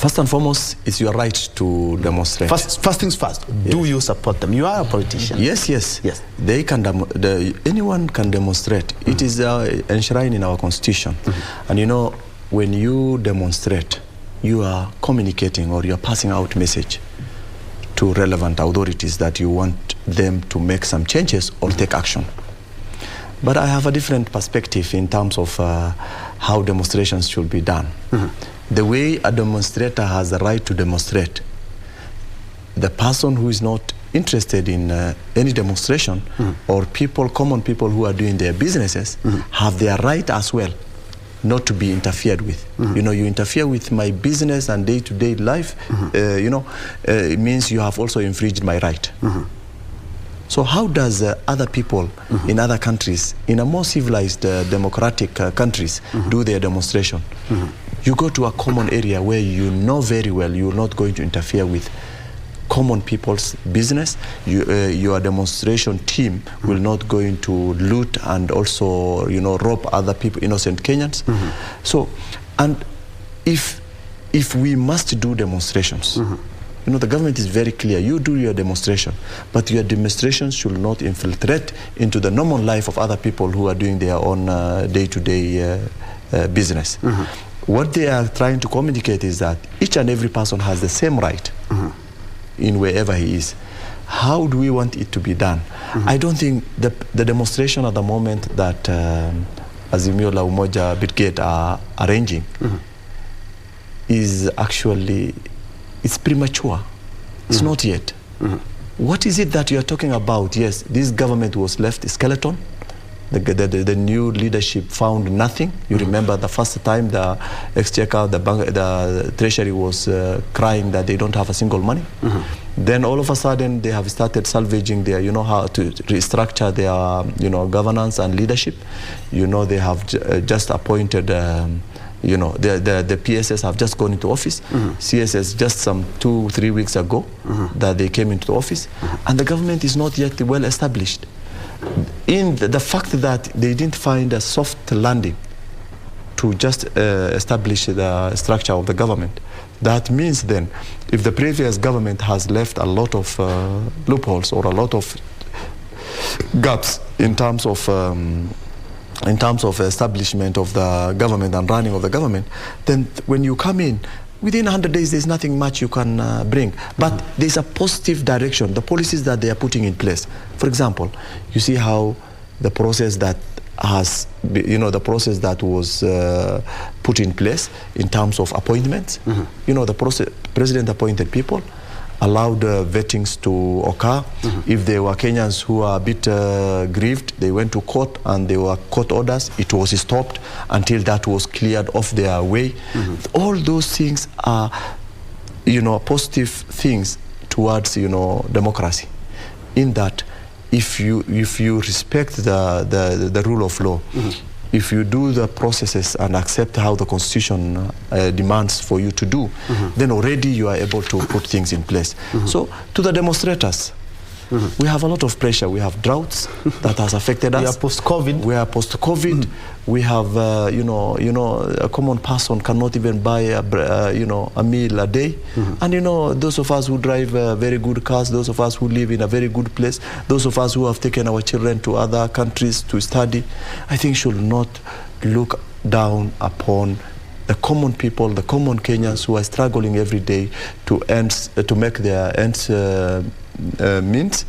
First and foremost, it's your right to demonstrate. First things first. Yes. Do you support them? You are a politician. Yes. They can. Anyone can demonstrate. It is enshrined in our constitution. And you know, when you demonstrate, you are communicating or you are passing out message to relevant authorities that you want them to make some changes or take action. But I have a different perspective in terms of how demonstrations should be done. The way a demonstrator has the right to demonstrate, the person who is not interested in any demonstration or common people who are doing their businesses have their right as well not to be interfered with. You know, you interfere with my business and day-to-day life, you know, it means you have also infringed my right. So how does other people in other countries, in a more civilized, democratic countries, do their demonstration? You go to a common area where you know very well you're not going to interfere with common people's business. Your demonstration team will not going to loot and also, you know, rob other people, innocent Kenyans. So, and if we must do demonstrations, you know, the government is very clear. You do your demonstration, but your demonstration should not infiltrate into the normal life of other people who are doing their own day-to-day business. What they are trying to communicate is that each and every person has the same right in wherever he is. How do we want it to be done? I don't think the demonstration at the moment that Azimio la Umoja Brigade are arranging is actually, it's premature. It's not yet. What is it that you are talking about? Yes, this government was left a skeleton. The new leadership found nothing. You remember the first time the exchequer, the treasury was crying that they don't have a single money. Then all of a sudden they have started salvaging their, you know, how to restructure their, you know, governance and leadership. You know, they have just appointed, you know, the PSS have just gone into office. CSS just some 2-3 weeks ago that they came into office, and the government is not yet well established. In the fact that they didn't find a soft landing to just establish the structure of the government, that means then if the previous government has left a lot of loopholes or a lot of gaps in terms of establishment of the government and running of the government, then when you come in, within 100 days, there's nothing much you can bring. But there's a positive direction, the policies that they are putting in place. For example, you see how the process that has, you know, the process that was put in place in terms of appointments. You know, the process, president appointed people, allowed vettings to occur. If there were Kenyans who are a bit grieved, they went to court and there were court orders. It was stopped until that was cleared off their way. All those things are, you know, positive things towards, you know, democracy. In that, if you respect the rule of law, if you do the processes and accept how the Constitution demands for you to do, then already you are able to put things in place. So to the demonstrators, we have a lot of pressure. We have droughts that has affected us. We are post-COVID. We are post-COVID. We have, you know, a common person cannot even buy you know, a meal a day. And you know, those of us who drive very good cars, those of us who live in a very good place, those of us who have taken our children to other countries to study, I think should not look down upon the common people, the common Kenyans who are struggling every day to make their ends meet.